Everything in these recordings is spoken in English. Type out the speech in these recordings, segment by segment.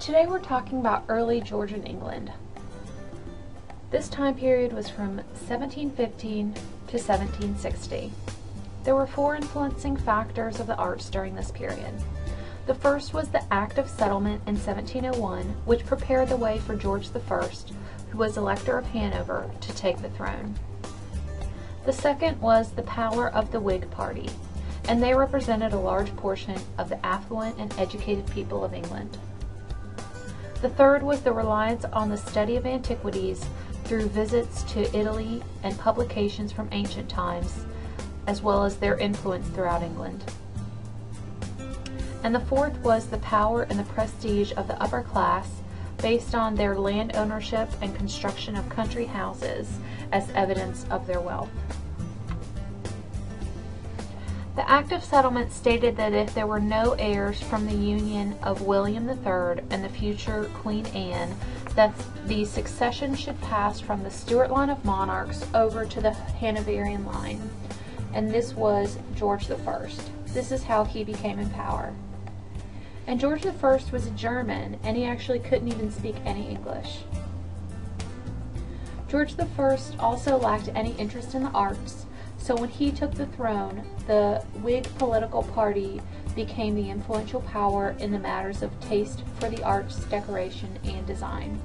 Today we're talking about early Georgian England. This time period was from 1715 to 1760. There were four influencing factors of the arts during this period. The first was the Act of Settlement in 1701, which prepared the way for George I, who was Elector of Hanover, to take the throne. The second was the power of the Whig party, and they represented a large portion of the affluent and educated people of England. The third was the reliance on the study of antiquities through visits to Italy and publications from ancient times, as well as their influence throughout England. And the fourth was the power and the prestige of the upper class based on their land ownership and construction of country houses as evidence of their wealth. The Act of Settlement stated that if there were no heirs from the union of William III and the future Queen Anne, that the succession should pass from the Stuart line of monarchs over to the Hanoverian line, and this was George I. This is how he became in power. And George I was a German, and he actually couldn't even speak any English. George I also lacked any interest in the arts, so when he took the throne, the Whig political party became the influential power in the matters of taste for the arts, decoration, and design.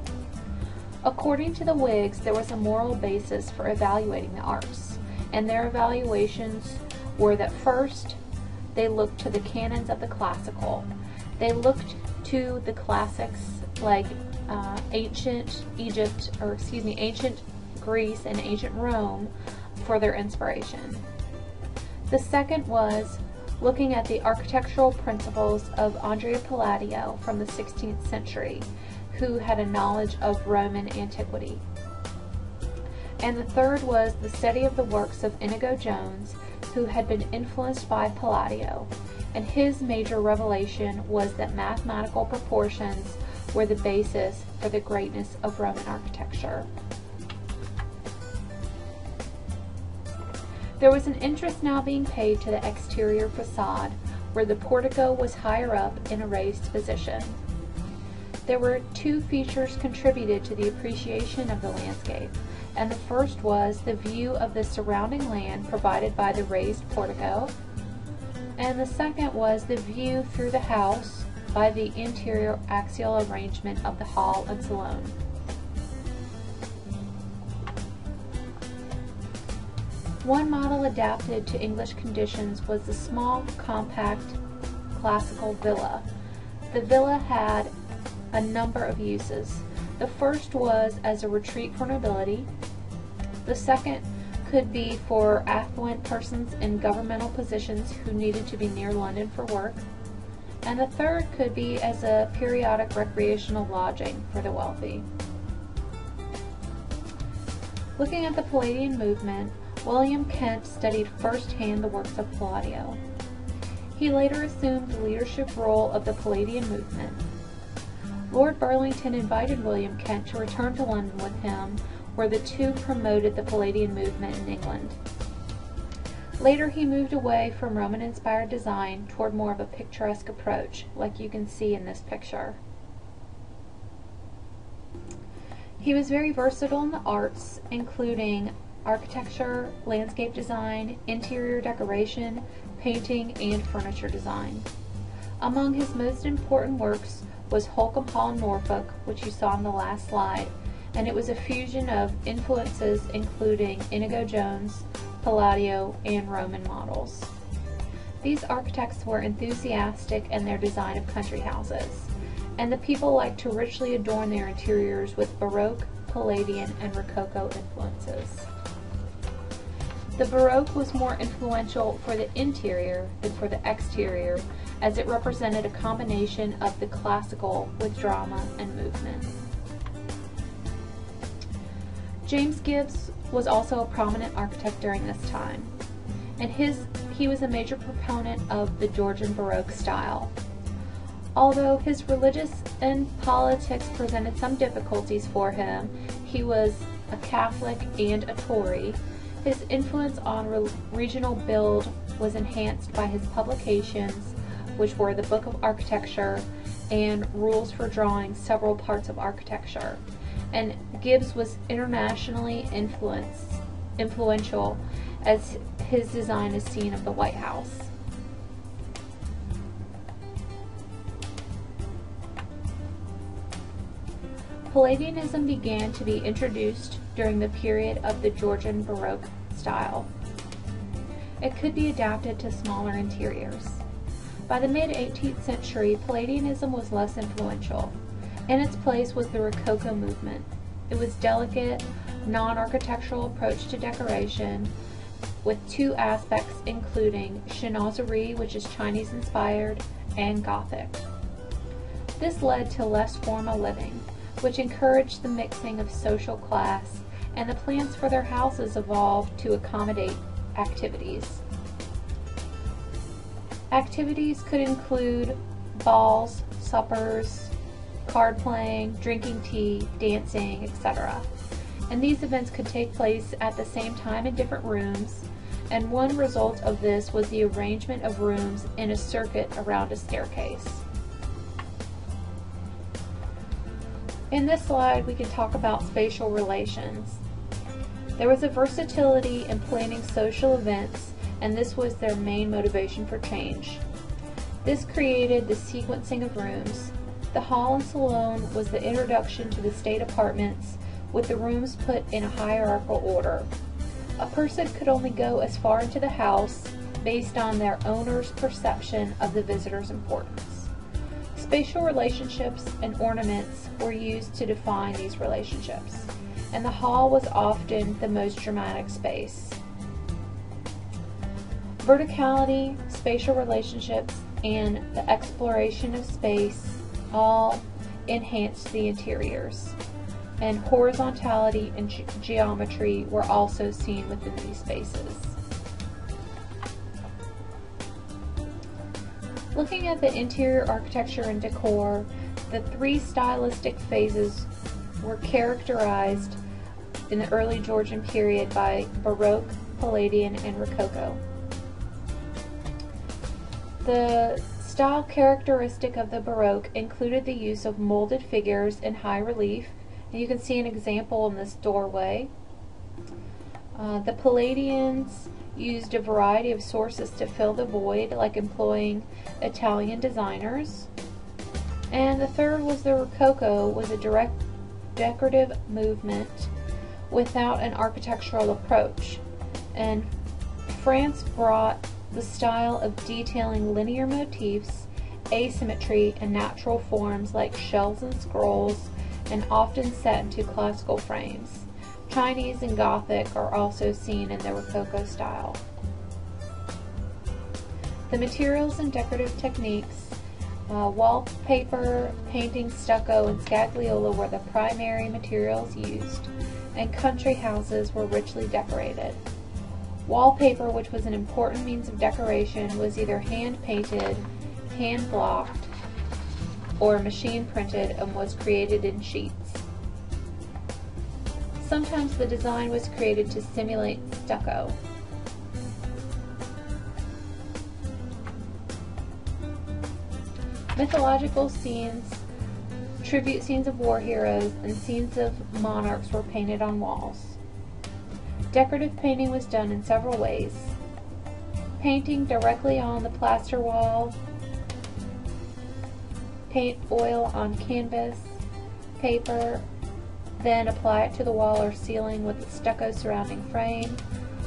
According to the Whigs, there was a moral basis for evaluating the arts, and their evaluations were that first, they looked to the canons of the classical. They looked to the classics like ancient Greece and ancient Rome for their inspiration. The second was looking at the architectural principles of Andrea Palladio from the 16th century, who had a knowledge of Roman antiquity. And the third was the study of the works of Inigo Jones, who had been influenced by Palladio, and his major revelation was that mathematical proportions were the basis for the greatness of Roman architecture. There was an interest now being paid to the exterior facade, where the portico was higher up in a raised position. There were two features contributed to the appreciation of the landscape, and the first was the view of the surrounding land provided by the raised portico, and the second was the view through the house by the interior axial arrangement of the hall and saloon. One model adapted to English conditions was the small, compact, classical villa. The villa had a number of uses. The first was as a retreat for nobility. The second could be for affluent persons in governmental positions who needed to be near London for work. And the third could be as a periodic recreational lodging for the wealthy. Looking at the Palladian movement, William Kent studied firsthand the works of Palladio. He later assumed the leadership role of the Palladian movement. Lord Burlington invited William Kent to return to London with him, where the two promoted the Palladian movement in England. Later he moved away from Roman-inspired design toward more of a picturesque approach, like you can see in this picture. He was very versatile in the arts, including architecture, landscape design, interior decoration, painting, and furniture design. Among his most important works was Holkham Hall in Norfolk, which you saw in the last slide, and it was a fusion of influences including Inigo Jones, Palladio, and Roman models. These architects were enthusiastic in their design of country houses, and the people liked to richly adorn their interiors with Baroque, Palladian, and Rococo influences. The Baroque was more influential for the interior than for the exterior, as it represented a combination of the classical with drama and movement. James Gibbs was also a prominent architect during this time, and he was a major proponent of the Georgian Baroque style. Although his religious and politics presented some difficulties for him, he was a Catholic and a Tory. His influence on regional build was enhanced by his publications, which were the Book of Architecture and rules for drawing several parts of architecture, and Gibbs was internationally influential as his design is seen of the White House. Palladianism began to be introduced during the period of the Georgian Baroque style. It could be adapted to smaller interiors. By the mid-18th century, Palladianism was less influential. In its place was the Rococo movement. It was delicate, non-architectural approach to decoration with two aspects including chinoiserie, which is Chinese-inspired, and Gothic. This led to less formal living, which encouraged the mixing of social class, and the plans for their houses evolved to accommodate activities. Activities could include balls, suppers, card playing, drinking tea, dancing, etc. And these events could take place at the same time in different rooms, and one result of this was the arrangement of rooms in a circuit around a staircase. In this slide, we can talk about spatial relations. There was a versatility in planning social events, and this was their main motivation for change. This created the sequencing of rooms. The hall and salon was the introduction to the state apartments, with the rooms put in a hierarchical order. A person could only go as far into the house based on their owner's perception of the visitor's importance. Spatial relationships and ornaments were used to define these relationships, and the hall was often the most dramatic space. Verticality, spatial relationships, and the exploration of space all enhanced the interiors, and horizontality and geometry were also seen within these spaces. Looking at the interior architecture and decor, the three stylistic phases were characterized in the early Georgian period by Baroque, Palladian, and Rococo. The style characteristic of the Baroque included the use of molded figures in high relief, and you can see an example in this doorway. The Palladians used a variety of sources to fill the void, like employing Italian designers. And the third was the Rococo, was a direct decorative movement without an architectural approach. And France brought the style of detailing linear motifs, asymmetry, and natural forms like shells and scrolls, and often set into classical frames. Chinese and Gothic are also seen in the Rococo style. The materials and decorative techniques, wallpaper, painting, stucco, and scagliola were the primary materials used, and country houses were richly decorated. Wallpaper, which was an important means of decoration, was either hand-painted, hand-blocked, or machine-printed and was created in sheets. Sometimes the design was created to simulate stucco. Mythological scenes, tribute scenes of war heroes, and scenes of monarchs were painted on walls. Decorative painting was done in several ways. Painting directly on the plaster wall, paint oil on canvas, paper, then apply it to the wall or ceiling with the stucco surrounding frame,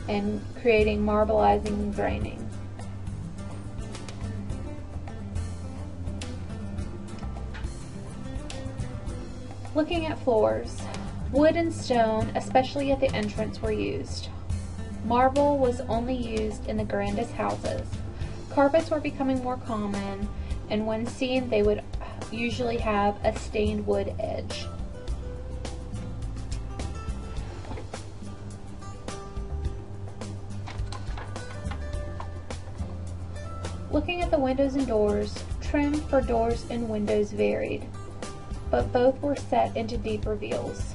and creating marbleizing and graining. Looking at floors, wood and stone, especially at the entrance, were used. Marble was only used in the grandest houses. Carpets were becoming more common, and when seen, they would usually have a stained wood edge. Looking at the windows and doors, trim for doors and windows varied, but both were set into deep reveals.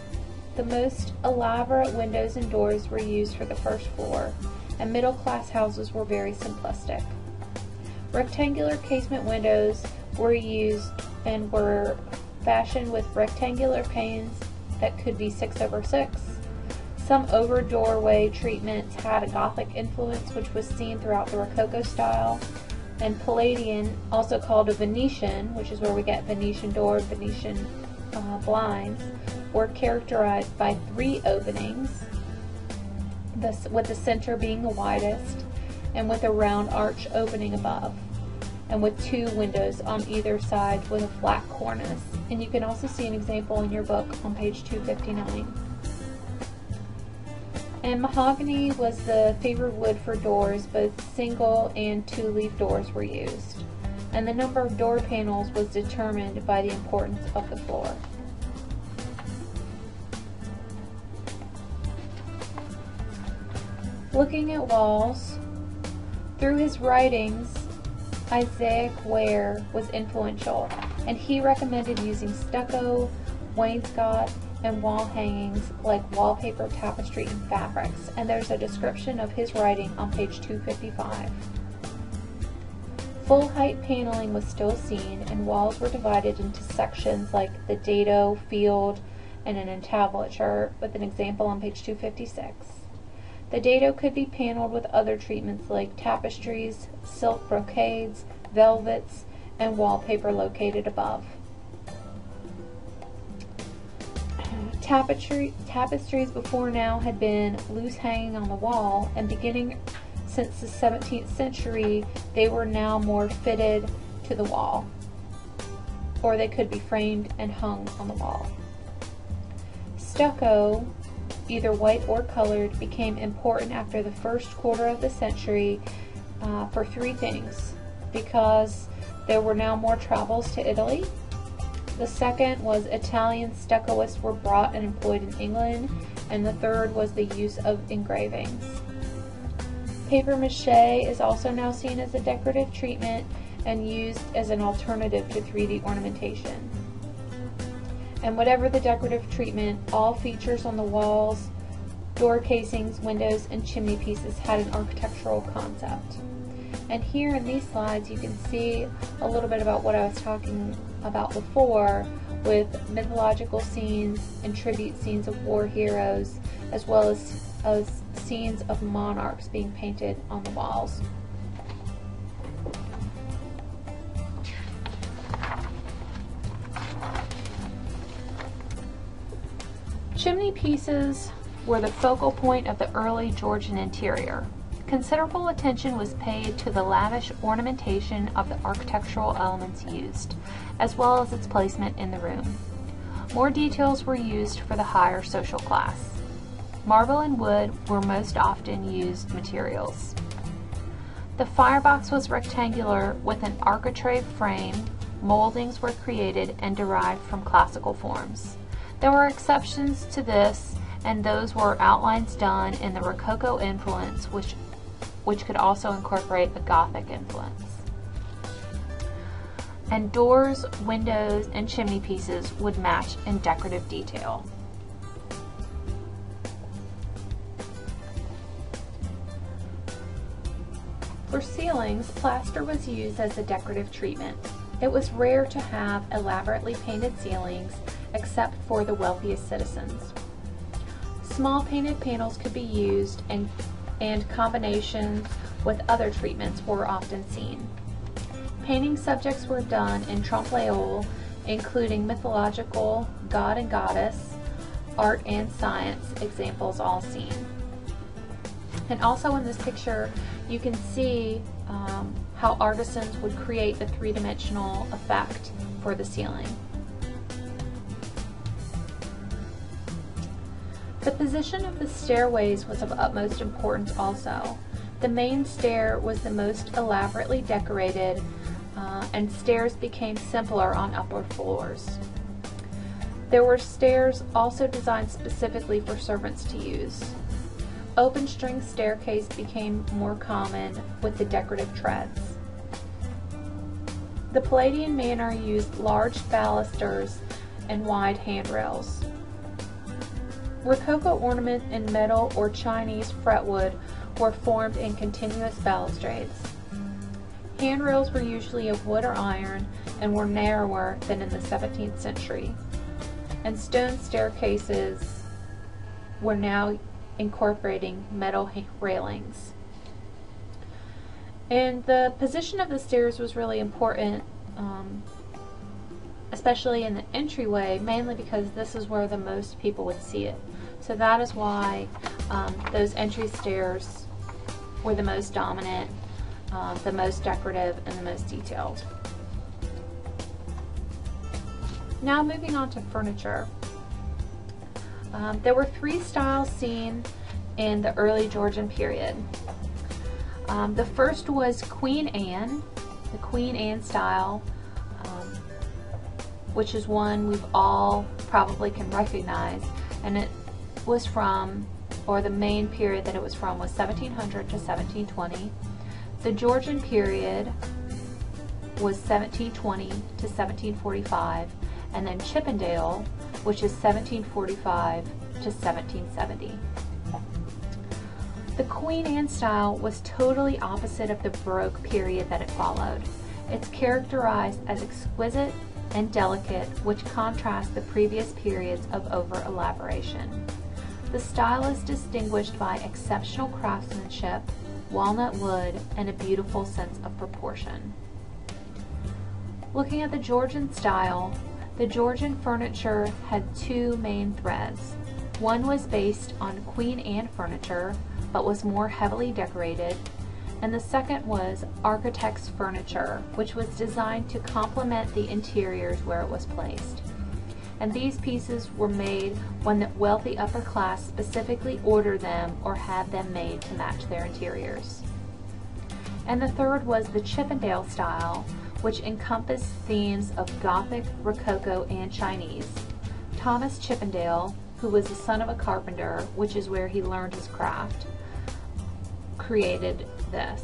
The most elaborate windows and doors were used for the first floor, and middle-class houses were very simplistic. Rectangular casement windows were used and were fashioned with rectangular panes that could be 6/6. Some over doorway treatments had a Gothic influence, which was seen throughout the Rococo style. And Palladian, also called a Venetian, which is where we get Venetian door, Venetian blinds, were characterized by 3 openings, with the center being the widest, and with a round arch opening above, and with 2 windows on either side with a flat cornice. And you can also see an example in your book on page 259. And mahogany was the favored wood for doors. Both single and 2-leaf doors were used. And the number of door panels was determined by the importance of the floor. Looking at walls, through his writings, Isaac Ware was influential, and he recommended using stucco, wainscot, and wall hangings like wallpaper, tapestry, and fabrics. And there's a description of his writing on page 255. Full height paneling was still seen, and walls were divided into sections like the dado, field, and an entablature, with an example on page 256. The dado could be paneled with other treatments like tapestries, silk brocades, velvets, and wallpaper located above. Tapestries before now had been loose hanging on the wall, and beginning since the 17th century, they were now more fitted to the wall, or they could be framed and hung on the wall. Stucco, either white or colored, became important after the first quarter of the century for 3 things: because there were now more travels to Italy. The second was Italian stuccoists were brought and employed in England, and the third was the use of engravings. Paper mache is also now seen as a decorative treatment and used as an alternative to 3D ornamentation. And whatever the decorative treatment, all features on the walls, door casings, windows, and chimney pieces had an architectural concept. And here in these slides you can see a little bit about what I was talking about before, with mythological scenes and tribute scenes of war heroes, as well as scenes of monarchs being painted on the walls. Chimney pieces were the focal point of the early Georgian interior. Considerable attention was paid to the lavish ornamentation of the architectural elements used, as well as its placement in the room. More details were used for the higher social class. Marble and wood were most often used materials. The firebox was rectangular with an architrave frame. Moldings were created and derived from classical forms. There were exceptions to this, and those were outlines done in the Rococo influence, which could also incorporate a Gothic influence. And doors, windows, and chimney pieces would match in decorative detail. For ceilings, plaster was used as a decorative treatment. It was rare to have elaborately painted ceilings except for the wealthiest citizens. Small painted panels could be used, and combinations with other treatments were often seen. Painting subjects were done in trompe-l'oeil, including mythological, god and goddess, art and science examples all seen. And also in this picture you can see how artisans would create the 3-dimensional effect for the ceiling. The position of the stairways was of utmost importance also. The main stair was the most elaborately decorated, and stairs became simpler on upper floors. There were stairs also designed specifically for servants to use. Open string staircase became more common with the decorative treads. The Palladian manor used large balusters and wide handrails. Rococo ornament in metal or Chinese fretwood were formed in continuous balustrades. Handrails were usually of wood or iron, and were narrower than in the 17th century. And stone staircases were now incorporating metal railings. And the position of the stairs was really important, especially in the entryway, mainly because this is where the most people would see it. So that is why those entry stairs were the most dominant, the most decorative, and the most detailed. Now moving on to furniture. There were three styles seen in the early Georgian period. The first was Queen Anne, the Queen Anne style, which is one we've all probably can recognize, and it was from, or the main period that it was from was 1700 to 1720. The Georgian period was 1720 to 1745, and then Chippendale, which is 1745 to 1770. The Queen Anne style was totally opposite of the Baroque period that it followed. It's characterized as exquisite and delicate, which contrasts the previous periods of over-elaboration. The style is distinguished by exceptional craftsmanship, walnut wood, and a beautiful sense of proportion. Looking at the Georgian style, the Georgian furniture had two main threads. One was based on Queen Anne furniture, but was more heavily decorated, and the second was architect's furniture, which was designed to complement the interiors where it was placed. And these pieces were made when the wealthy upper class specifically ordered them or had them made to match their interiors. And the third was the Chippendale style, which encompassed themes of Gothic, Rococo, and Chinese. Thomas Chippendale, who was the son of a carpenter, which is where he learned his craft, created this.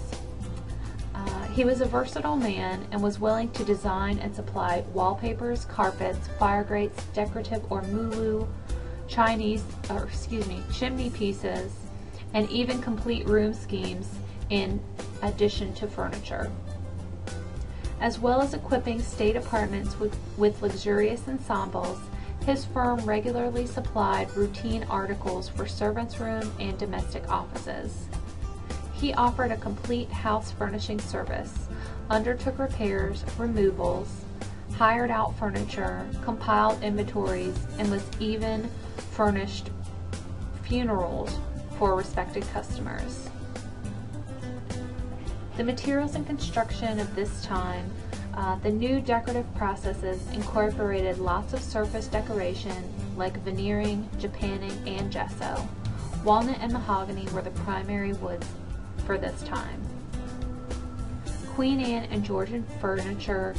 He was a versatile man and was willing to design and supply wallpapers, carpets, fire grates, decorative or moulu, chimney pieces, and even complete room schemes in addition to furniture. As well as equipping state apartments with luxurious ensembles, his firm regularly supplied routine articles for servants' room and domestic offices. He offered a complete house furnishing service, undertook repairs, removals, hired out furniture, compiled inventories, and was even furnished funerals for respected customers. The materials and construction of this time, the new decorative processes incorporated lots of surface decoration like veneering, japanning, and gesso. Walnut and mahogany were the primary woods for this time. Queen Anne and Georgian furniture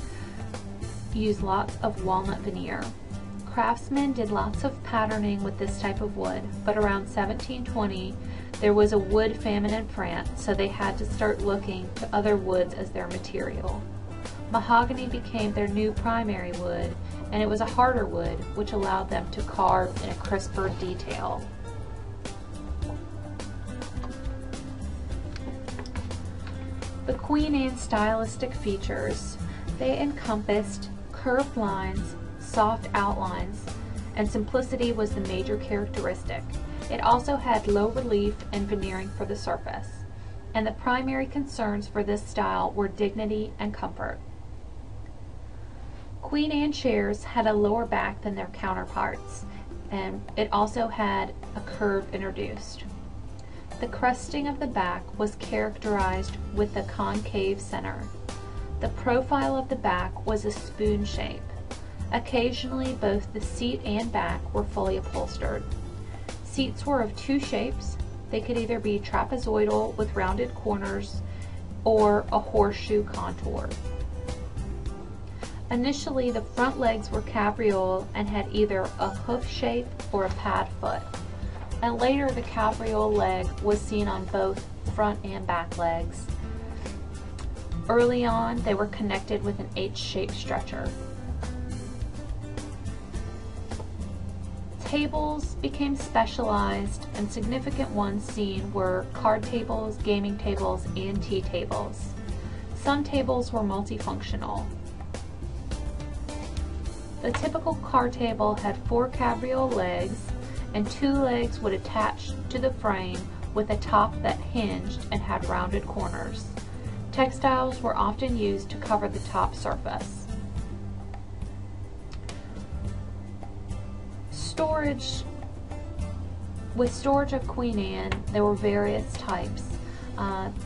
used lots of walnut veneer. Craftsmen did lots of patterning with this type of wood, but around 1720 there was a wood famine in France, so they had to start looking to other woods as their material. Mahogany became their new primary wood, and it was a harder wood, which allowed them to carve in a crisper detail. The Queen Anne stylistic features, they encompassed curved lines, soft outlines, and simplicity was the major characteristic. It also had low relief and veneering for the surface, and the primary concerns for this style were dignity and comfort. Queen Anne chairs had a lower back than their counterparts, and it also had a curve introduced. The crusting of the back was characterized with a concave center. The profile of the back was a spoon shape. Occasionally, both the seat and back were fully upholstered. Seats were of two shapes. They could either be trapezoidal with rounded corners or a horseshoe contour. Initially, the front legs were cabriole and had either a hoof shape or a pad foot. And later, the cabriole leg was seen on both front and back legs. Early on, they were connected with an H-shaped stretcher. Tables became specialized, and significant ones seen were card tables, gaming tables, and tea tables. Some tables were multifunctional. The typical card table had 4 cabriole legs, and 2 legs would attach to the frame with a top that hinged and had rounded corners. Textiles were often used to cover the top surface. Storage. With storage of Queen Anne, there were various types.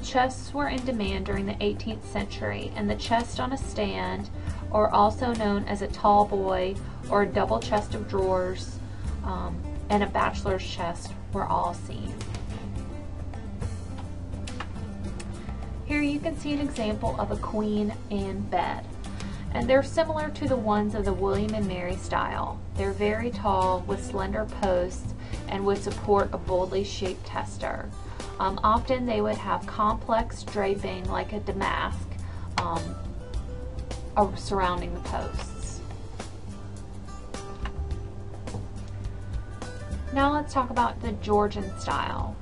Chests were in demand during the 18th century, and the chest on a stand, or also known as a tall boy or a double chest of drawers, and a bachelor's chest were all seen. Here you can see an example of a Queen Anne bed, and they're similar to the ones of the William and Mary style. They're very tall with slender posts and would support a boldly shaped tester. Often they would have complex draping like a damask surrounding the posts. Now let's talk about the Georgian style.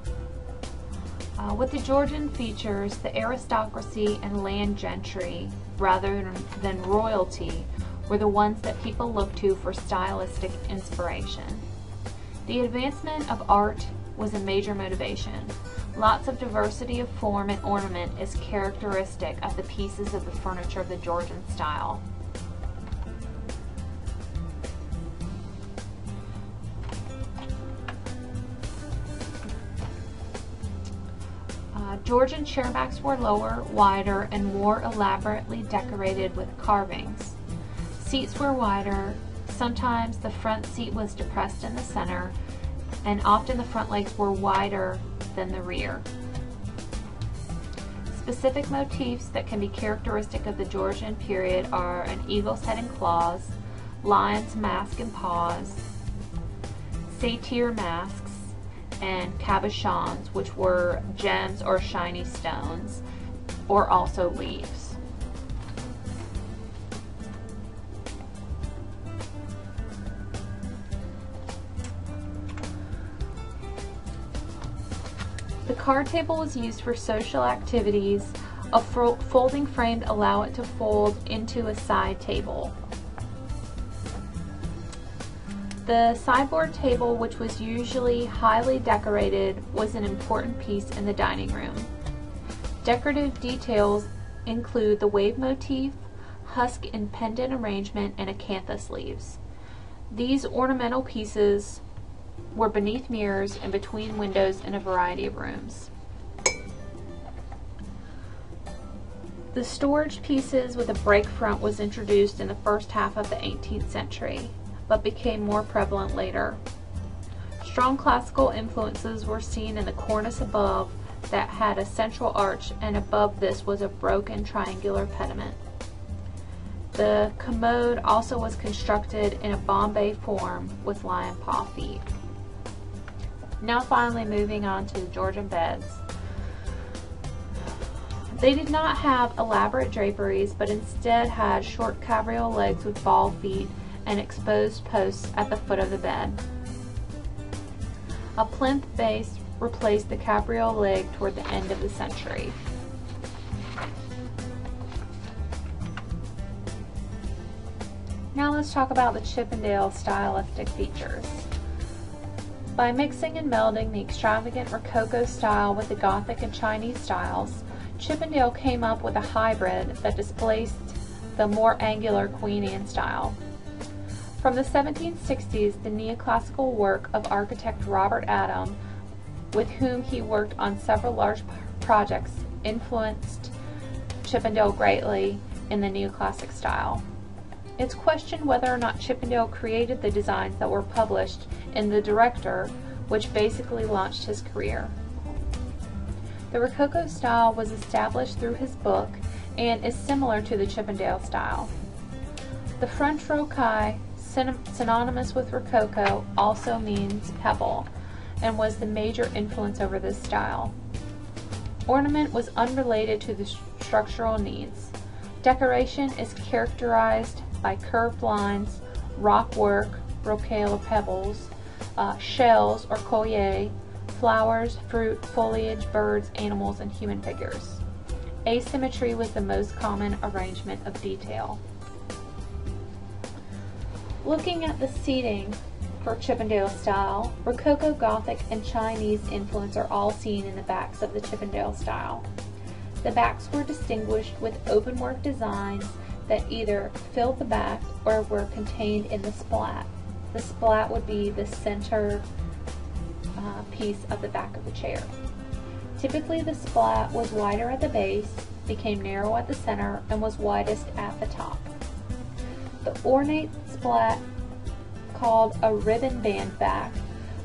With the Georgian features, the aristocracy and land gentry, rather than royalty, were the ones that people looked to for stylistic inspiration. The advancement of art was a major motivation. Lots of diversity of form and ornament is characteristic of the pieces of the furniture of the Georgian style. Georgian chairbacks were lower, wider, and more elaborately decorated with carvings. Seats were wider. Sometimes the front seat was depressed in the center, and often the front legs were wider than the rear. Specific motifs that can be characteristic of the Georgian period are an eagle's head and claws, lion's mask and paws, satyr masks, and cabochons, which were gems or shiny stones, or also leaves. The card table was used for social activities. A folding frame allowed it to fold into a side table. The sideboard table, which was usually highly decorated, was an important piece in the dining room. Decorative details include the wave motif, husk and pendant arrangement, and acanthus leaves. These ornamental pieces were beneath mirrors and between windows in a variety of rooms. The storage pieces with a break front was introduced in the first half of the 18th century, but became more prevalent later. Strong classical influences were seen in the cornice above that had a central arch, and above this was a broken triangular pediment. The commode also was constructed in a Bombay form with lion paw feet. Now finally moving on to the Georgian beds. They did not have elaborate draperies, but instead had short cabriole legs with ball feet and exposed posts at the foot of the bed. A plinth base replaced the cabriole leg toward the end of the century. Now let's talk about the Chippendale stylistic features. By mixing and melding the extravagant Rococo style with the Gothic and Chinese styles, Chippendale came up with a hybrid that displaced the more angular Queen Anne style. From the 1760s, the neoclassical work of architect Robert Adam, with whom he worked on several large projects, influenced Chippendale greatly in the neoclassic style. It's questioned whether or not Chippendale created the designs that were published in The Director, which basically launched his career. The Rococo style was established through his book and is similar to the Chippendale style. The French rocaille, synonymous with Rococo, also means pebble, and was the major influence over this style. Ornament was unrelated to the structural needs. Decoration is characterized by curved lines, rock work, rocaille or pebbles, shells or collier, flowers, fruit, foliage, birds, animals, and human figures. Asymmetry was the most common arrangement of detail. Looking at the seating for Chippendale style, Rococo, Gothic, and Chinese influence are all seen in the backs of the Chippendale style. The backs were distinguished with openwork designs that either filled the back or were contained in the splat. The splat would be the center piece of the back of the chair. Typically the splat was wider at the base, became narrow at the center, and was widest at the top. The ornate splat, called a ribbon band back,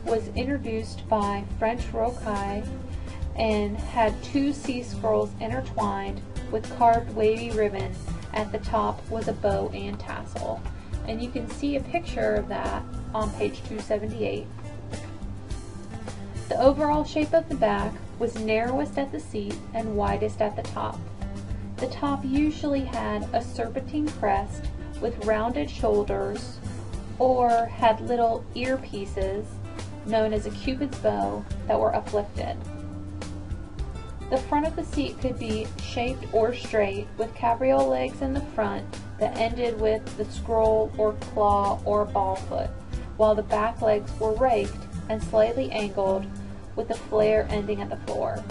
was introduced by French Rocaille and had two C-scrolls intertwined with carved wavy ribbon. At the top was a bow and tassel. And you can see a picture of that on page 278. The overall shape of the back was narrowest at the seat and widest at the top. The top usually had a serpentine crest with rounded shoulders, or had little earpieces known as a cupid's bow that were uplifted. The front of the seat could be shaped or straight, with cabriole legs in the front that ended with the scroll or claw or ball foot, while the back legs were raked and slightly angled with a flare ending at the floor.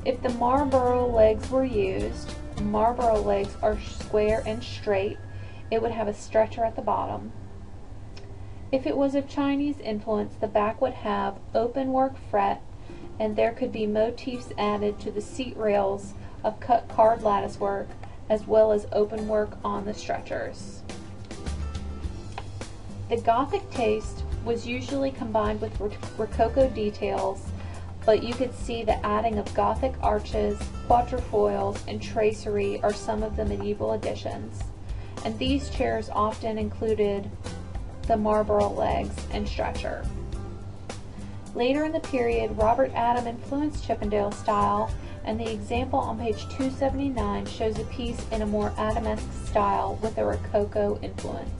If the Marlborough legs were used, Marlborough legs are square and straight, it would have a stretcher at the bottom. If it was of Chinese influence, the back would have open work fret, and there could be motifs added to the seat rails of cut card lattice work, as well as open work on the stretchers. The Gothic taste was usually combined with Rococo details, but you could see the adding of Gothic arches, quatrefoils, and tracery are some of the medieval additions, and these chairs often included the Marlborough legs and stretcher. Later in the period, Robert Adam influenced Chippendale style, and the example on page 279 shows a piece in a more Adamesque style with a Rococo influence.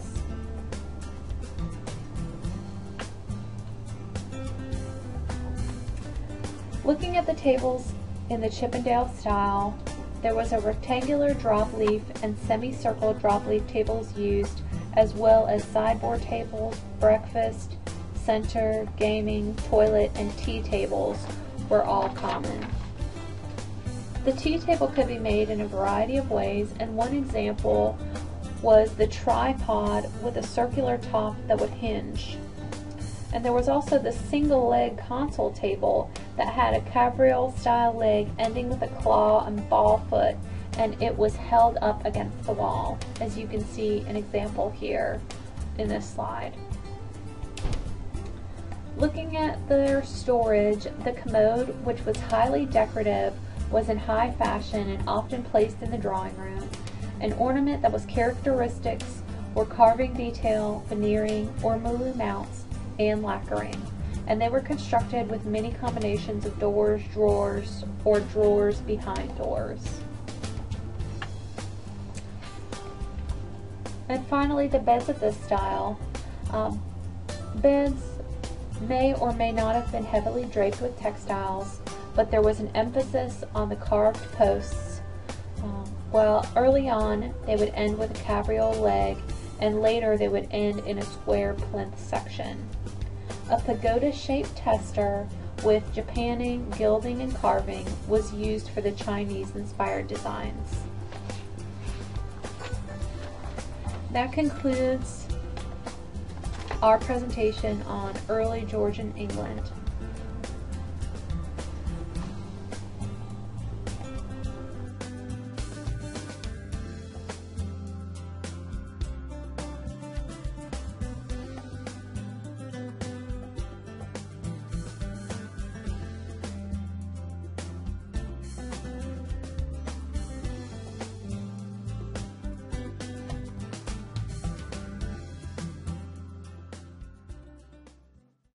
Looking at the tables in the Chippendale style, there was a rectangular drop leaf and semicircle drop leaf tables used, as well as sideboard tables, breakfast, center, gaming, toilet, and tea tables were all common. The tea table could be made in a variety of ways, and one example was the tripod with a circular top that would hinge. And there was also the single leg console table that had a cabriole style leg ending with a claw and ball foot, and it was held up against the wall, as you can see an example here in this slide. Looking at their storage, the commode, which was highly decorative, was in high fashion and often placed in the drawing room. An ornament that was characteristics were carving detail, veneering, ormolu mounts, and lacquering, and they were constructed with many combinations of doors, drawers, or drawers behind doors. And finally, the beds of this style. Beds may or may not have been heavily draped with textiles, but there was an emphasis on the carved posts. While early on they would end with a cabriole leg, and later they would end in a square plinth section. A pagoda-shaped tester with japanning, gilding, and carving was used for the Chinese-inspired designs. That concludes our presentation on early Georgian England.